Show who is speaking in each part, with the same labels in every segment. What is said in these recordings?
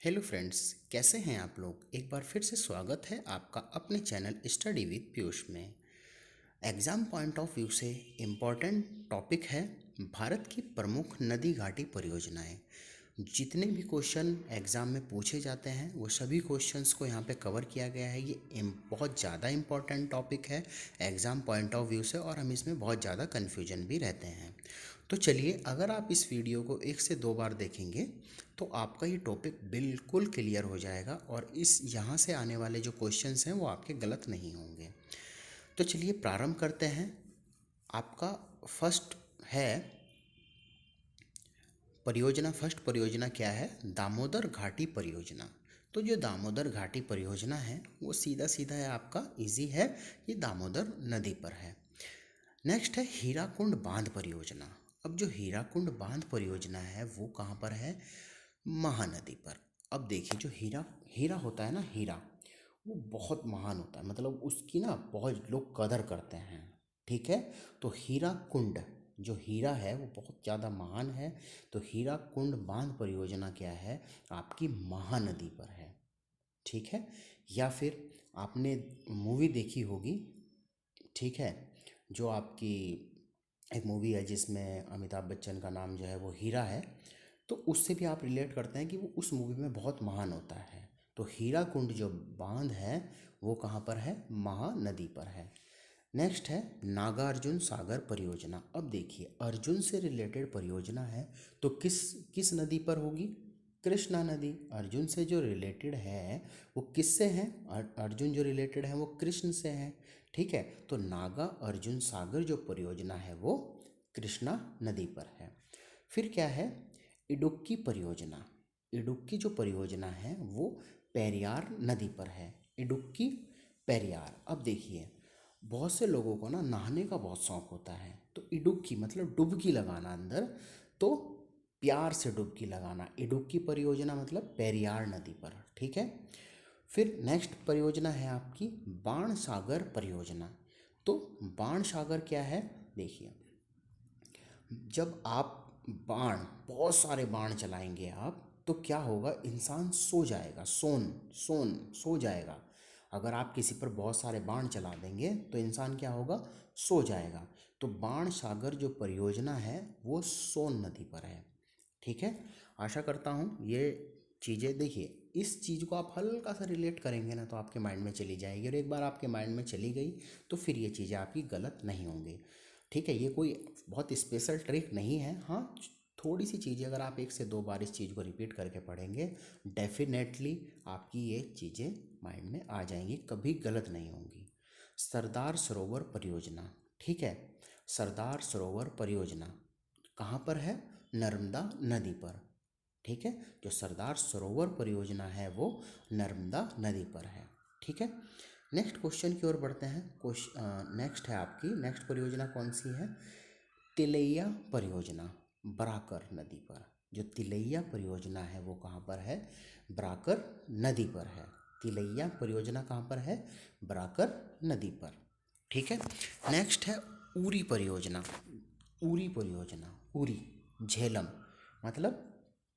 Speaker 1: Hello friends, कैसे हैं आप लोग। एक बार फिर से स्वागत है आपका अपने चैनल स्टडी विद पीयूष में। एग्ज़ाम पॉइंट ऑफ व्यू से इम्पॉर्टेंट टॉपिक है भारत की प्रमुख नदी घाटी परियोजनाएं। जितने भी क्वेश्चन एग्ज़ाम में पूछे जाते हैं वो सभी क्वेश्चंस को यहाँ पे कवर किया गया है। ये बहुत ज़्यादा इम्पॉर्टेंट टॉपिक है एग्ज़ाम पॉइंट ऑफ व्यू से, और हम इसमें बहुत ज़्यादा कन्फ्यूजन भी रहते हैं। तो चलिए, अगर आप इस वीडियो को 1 से 2 बार देखेंगे तो आपका ये टॉपिक बिल्कुल क्लियर हो जाएगा, और इस यहाँ से आने वाले जो क्वेश्चंस हैं वो आपके गलत नहीं होंगे। तो चलिए प्रारंभ करते हैं। आपका फर्स्ट है परियोजना। फर्स्ट परियोजना क्या है? दामोदर घाटी परियोजना। तो जो दामोदर घाटी परियोजना है वो सीधा सीधा है, आपका इजी है, ये दामोदर नदी पर है। नेक्स्ट है हीराकुंड बांध परियोजना। अब जो हीराकुंड बांध परियोजना है वो कहाँ पर है? महानदी पर। अब देखिए, जो हीरा हीरा होता है ना, हीरा वो बहुत महान होता है, मतलब उसकी ना बहुत लोग कदर करते हैं। ठीक है, तो हीरा कुंड, जो हीरा है वो बहुत ज़्यादा महान है। तो हीरा कुंड बांध परियोजना क्या है? आपकी महानदी पर है। ठीक है, या फिर आपने मूवी देखी होगी, ठीक है, जो आपकी एक मूवी है जिसमें अमिताभ बच्चन का नाम जो है वो हीरा है, तो उससे भी आप रिलेट करते हैं कि वो उस मूवी में बहुत महान होता है। तो हीरा कुंड जो बांध है वो कहाँ पर है? महानदी पर है। नेक्स्ट है नागार्जुन सागर परियोजना। अब देखिए, अर्जुन से रिलेटेड परियोजना है, तो किस किस नदी पर होगी? कृष्णा नदी। अर्जुन से जो रिलेटेड है वो किससे है? अर्जुन जो रिलेटेड है वो कृष्ण से है। ठीक है, तो नागा अर्जुन सागर जो परियोजना है वो कृष्णा नदी पर है। फिर क्या है? इडुक्की परियोजना। इडुक्की जो परियोजना है वो पेरियार नदी पर है। इडुक्की पेरियार। अब देखिए, बहुत से लोगों को ना नहाने का बहुत शौक होता है, तो इडुक्की मतलब डुबकी लगाना अंदर, तो प्यार से डुबकी लगाना। इडुक्की परियोजना मतलब पेरियार नदी पर। ठीक है, फिर नेक्स्ट परियोजना है आपकी बाण सागर परियोजना। तो बाण सागर क्या है? देखिए, जब आप बाण, बहुत सारे बाण चलाएंगे आप, तो क्या होगा? इंसान सो जाएगा, सो जाएगा। अगर आप किसी पर बहुत सारे बाण चला देंगे तो इंसान क्या होगा? सो जाएगा। तो बाण सागर जो परियोजना है वो सोन नदी पर है। ठीक है, आशा करता हूँ ये चीज़ें, देखिए इस चीज़ को आप हल्का सा रिलेट करेंगे ना तो आपके माइंड में चली जाएगी, और एक बार आपके माइंड में चली गई तो फिर ये चीज़ें आपकी गलत नहीं होंगी। ठीक है, ये कोई बहुत स्पेशल ट्रिक नहीं है। हाँ, थोड़ी सी चीज़ें अगर आप 1 से 2 बार इस चीज़ को रिपीट करके पढ़ेंगे, डेफिनेटली आपकी ये चीज़ें माइंड में आ जाएंगी, कभी गलत नहीं होंगी। सरदार सरोवर परियोजना। ठीक है, सरदार सरोवर परियोजना कहाँ पर है? नर्मदा नदी पर। ठीक है, जो सरदार सरोवर परियोजना है वो नर्मदा नदी पर है। ठीक है, नेक्स्ट क्वेश्चन की ओर बढ़ते हैं। नेक्स्ट है आपकी नेक्स्ट परियोजना कौन सी है? तिलैया परियोजना, बराकर नदी पर। जो तिलैया परियोजना है वो कहाँ पर है? बराकर नदी पर है। तिलैया परियोजना कहाँ पर है? बराकर नदी पर। ठीक है, नेक्स्ट है उरी परियोजना। उरी परियोजना, उरी झेलम मतलब,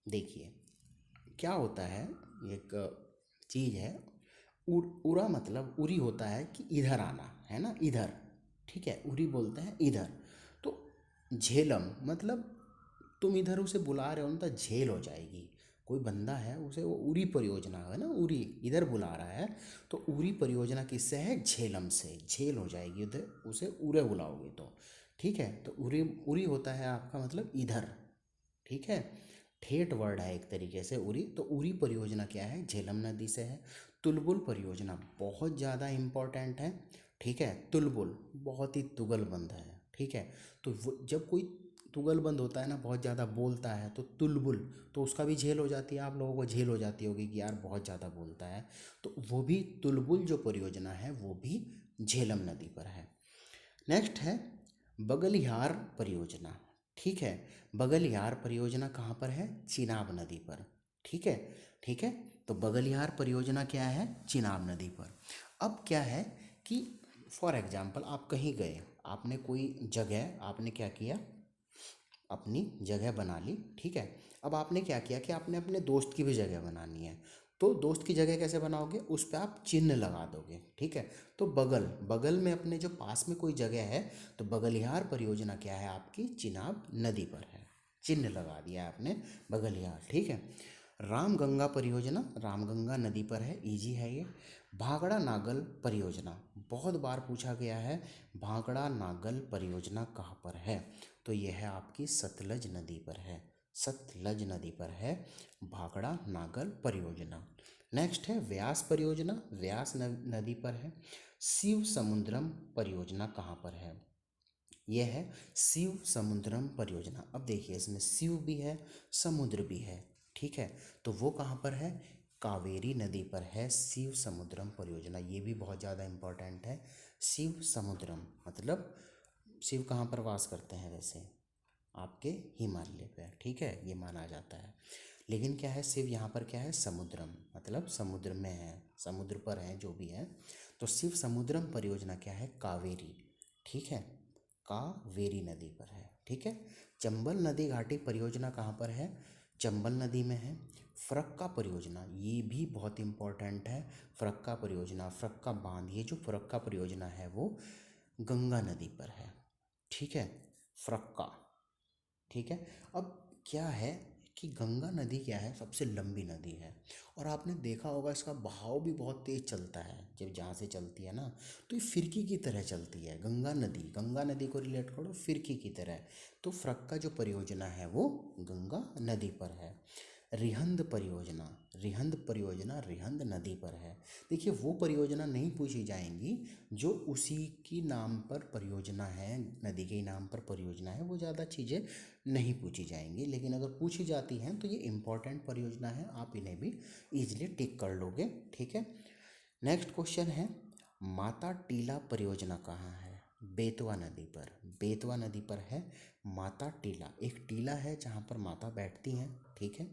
Speaker 1: देखिए क्या होता है, एक चीज़ है, उरा मतलब उरी होता है कि इधर आना, है ना, इधर। ठीक है, उरी बोलते हैं इधर। तो झेलम मतलब तुम इधर उसे बुला रहे हो ना तो झेल हो जाएगी। कोई बंदा है, उसे वो उरी परियोजना है ना, उरी इधर बुला रहा है, तो उरी परियोजना किससे है? झेलम से। झेल हो जाएगी उधर, उसे उरे बुलाओगे तो। ठीक है, तो उरी उरी होता है आपका मतलब इधर। ठीक है, ठेठ वर्ड है एक तरीके से उरी। तो उरी परियोजना क्या है? झेलम नदी से है। तुलबुल परियोजना बहुत ज़्यादा इम्पोर्टेंट है। ठीक है, तुलबुल बहुत ही तुगलबंद है। ठीक है, तो जब कोई तुगलबंद होता है ना, बहुत ज़्यादा बोलता है, तो तुलबुल, तो उसका भी झेल हो जाती है। आप लोगों को झेल हो जाती होगी कि यार बहुत ज़्यादा बोलता है, तो वो भी तुलबुल जो परियोजना है वो भी झेलम नदी पर है। नेक्स्ट है बगलिहार परियोजना। ठीक है, बगलिहार परियोजना कहाँ पर है? चिनाब नदी पर। ठीक है, ठीक है, तो बगलिहार परियोजना क्या है? चिनाब नदी पर। अब क्या है कि फॉर एग्जाम्पल आप कहीं गए, आपने कोई जगह, आपने क्या किया, अपनी जगह बना ली, ठीक है। अब आपने क्या किया कि आपने अपने दोस्त की भी जगह बनानी है। तो दोस्त की जगह कैसे बनाओगे, उस पर आप चिन्ह लगा दोगे, ठीक है। तो बगल बगल में अपने जो पास में कोई जगह है, तो बगलियार परियोजना क्या है आपकी, चिनाब नदी पर है, चिन्ह लगा दिया है आपने बगलियार, ठीक है। रामगंगा परियोजना रामगंगा नदी पर है, इजी है ये। भाखड़ा नागल परियोजना बहुत बार पूछा गया है, भाखड़ा नागल परियोजना कहाँ पर है, तो यह है आपकी सतलज नदी पर है, सतलज नदी पर है भाखड़ा नागल परियोजना। नेक्स्ट है व्यास परियोजना, व्यास नदी पर है। शिव समुद्रम परियोजना कहाँ पर है, यह है शिव समुद्रम परियोजना। अब देखिए इसमें शिव भी है, समुद्र भी है, ठीक है। तो वो कहाँ पर है, कावेरी नदी पर है शिव समुद्रम परियोजना। ये भी बहुत ज़्यादा इम्पोर्टेंट है। शिव समुद्रम मतलब शिव कहाँ पर वास करते हैं, वैसे आपके हिमालय पे, ठीक है, ये माना जाता है। लेकिन क्या है, शिव यहाँ पर क्या है, समुद्रम मतलब समुद्र में है, समुद्र पर है, जो भी है। तो शिव समुद्रम परियोजना क्या है, कावेरी, ठीक है, कावेरी नदी पर है, ठीक है। चंबल नदी घाटी परियोजना कहाँ पर है, चंबल नदी में है। फरक्का परियोजना ये भी बहुत इंपॉर्टेंट है। फरक्का परियोजना, फरक्का बांध, ये जो फरक्का परियोजना है वो गंगा नदी पर है, ठीक है, फरक्का, ठीक है। अब क्या है कि गंगा नदी क्या है, सबसे लंबी नदी है, और आपने देखा होगा इसका बहाव भी बहुत तेज चलता है, जब जहाँ से चलती है ना, तो ये फिरकी की तरह चलती है गंगा नदी। गंगा नदी को रिलेट करो फिरकी की तरह। तो फरक्का जो परियोजना है वो गंगा नदी पर है। रिहंद परियोजना, रिहंद परियोजना रिहंद नदी पर है। देखिए वो परियोजना नहीं पूछी जाएंगी जो उसी की नाम पर परियोजना है, नदी के नाम पर परियोजना है, वो ज़्यादा चीज़ें नहीं पूछी जाएंगी। लेकिन अगर पूछी जाती हैं तो ये इम्पोर्टेंट परियोजना है, आप इन्हें भी ईजिली टिक कर लोगे, ठीक है। नेक्स्ट क्वेश्चन है, माता टीला परियोजना कहाँ है, बेतवा नदी पर, बेतवा नदी पर है माता टीला। एक टीला है जहाँ पर माता बैठती हैं, ठीक है।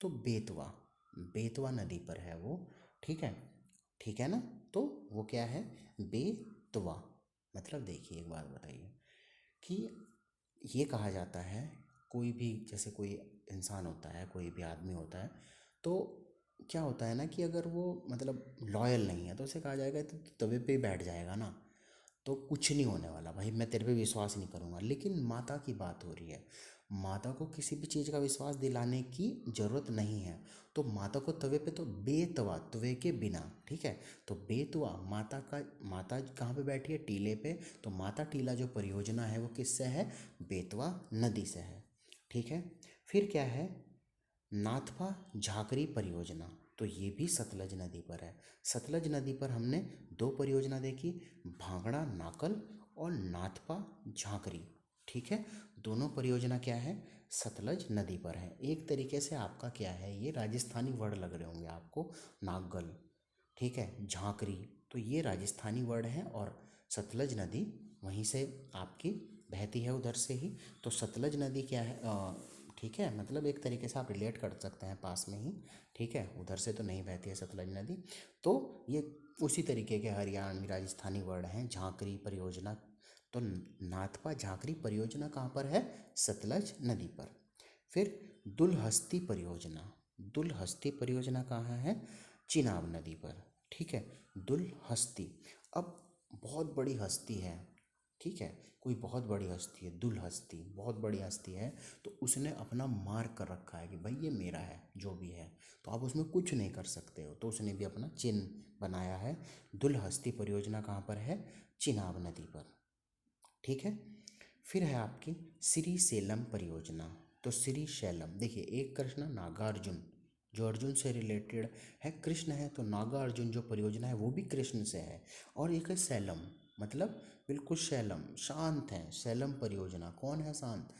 Speaker 1: तो बेतवा, बेतवा नदी पर है वो, ठीक है, ठीक है ना। तो वो क्या है, बेतवा। मतलब देखिए एक बात बताइए कि ये कहा जाता है, कोई भी जैसे कोई इंसान होता है, कोई भी आदमी होता है, तो क्या होता है ना कि अगर वो मतलब लॉयल नहीं है तो उसे कहा जाएगा तो तवे पे ही बैठ जाएगा ना, तो कुछ नहीं होने वाला भाई, मैं तेरे पे विश्वास नहीं करूँगा। लेकिन माता की बात हो रही है, माता को किसी भी चीज़ का विश्वास दिलाने की ज़रूरत नहीं है। तो माता को तवे पे तो बेतवा, तवे के बिना, ठीक है। तो बेतवा माता का, माता कहाँ पे बैठी है, टीले पे। तो माता टीला जो परियोजना है वो किससे है, बेतवा नदी से है, ठीक है। फिर क्या है, नाथपा झाकरी परियोजना, तो ये भी सतलज नदी पर है। सतलज नदी पर हमने दो परियोजना देखी, भांगड़ा नाकल और नाथपा झाकरी, ठीक है। दोनों परियोजना क्या है, सतलज नदी पर है। एक तरीके से आपका क्या है, ये राजस्थानी वर्ड लग रहे होंगे आपको, नागल, ठीक है, झांकरी, तो ये राजस्थानी वर्ड है, और सतलज नदी वहीं से आपकी बहती है उधर से ही। तो सतलज नदी क्या है, ठीक है, मतलब एक तरीके से आप रिलेट कर सकते हैं, पास में ही, ठीक है, उधर से तो नहीं बहती है सतलज नदी। तो ये उसी तरीके के हरियाणवी राजस्थानी वर्ड हैं, झांकरी परियोजना। तो नाथपा झांकरी परियोजना कहाँ पर है, सतलज नदी पर। फिर दुलहस्ती परियोजना, दुलहस्ती परियोजना कहाँ है, चिनाब नदी पर, ठीक है, दुलहस्ती। अब बहुत बड़ी हस्ती है, ठीक है, कोई बहुत बड़ी हस्ती है, दुलहस्ती बहुत बड़ी हस्ती है, तो उसने अपना मार्क कर रखा है कि भाई ये मेरा है, जो भी है, तो आप उसमें कुछ नहीं कर सकते हो, तो उसने भी अपना चिन्ह बनाया है। दुलहस्ती परियोजना कहाँ पर है, चिनाब नदी पर, ठीक है। फिर है आपकी श्री सेलम परियोजना। तो श्री शैलम, देखिए एक कृष्ण नागार्जुन, जो अर्जुन से रिलेटेड है, कृष्ण है, तो नागा अर्जुन जो परियोजना है वो भी कृष्ण से है। और एक है सैलम, मतलब बिल्कुल शैलम, शांत है, सैलम परियोजना, कौन है शांत,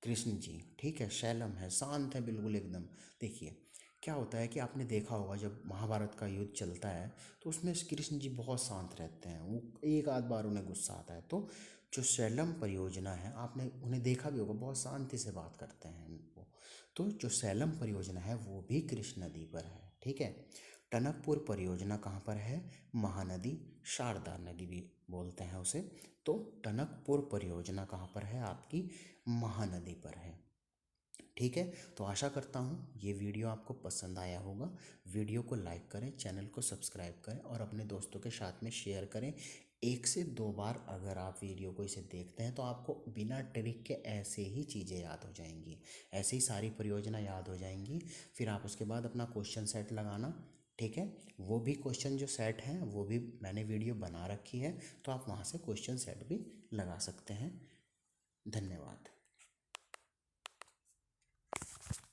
Speaker 1: कृष्ण जी, ठीक है, शैलम है, शांत है बिल्कुल एकदम। देखिए क्या होता है कि आपने देखा होगा जब महाभारत का युद्ध चलता है, तो उसमें कृष्ण जी बहुत शांत रहते हैं, वो एक आध बार उन्हें गुस्सा आता है। तो जो सैलम परियोजना है, आपने उन्हें देखा भी होगा, बहुत शांति से बात करते हैं वो। तो जो सैलम परियोजना है वो भी कृष्ण नदी पर है, ठीक है। टनकपुर परियोजना कहाँ पर है? महानदी, शारदा नदी भी बोलते हैं उसे। तो टनकपुर परियोजना कहाँ पर है? आपकी महानदी पर है। ठीक है, तो आशा करता हूँ ये वीडियो आपको पसंद आया होगा। वीडियो को लाइक करें, चैनल को सब्सक्राइब करें और अपने दोस्तों के साथ में शेयर करें। 1 से 2 बार अगर आप वीडियो को इसे देखते हैं तो आपको बिना ट्रिक के ऐसे ही चीज़ें याद हो जाएंगी, ऐसे ही सारी परियोजना याद हो जाएंगी। फिर आप उसके बाद अपना क्वेश्चन सेट लगाना। ठीक है, वो भी क्वेश्चन जो सेट हैं वो भी मैंने वीडियो बना रखी है, तो आप वहाँ से क्वेश्चन सेट भी लगा सकते हैं। धन्यवाद।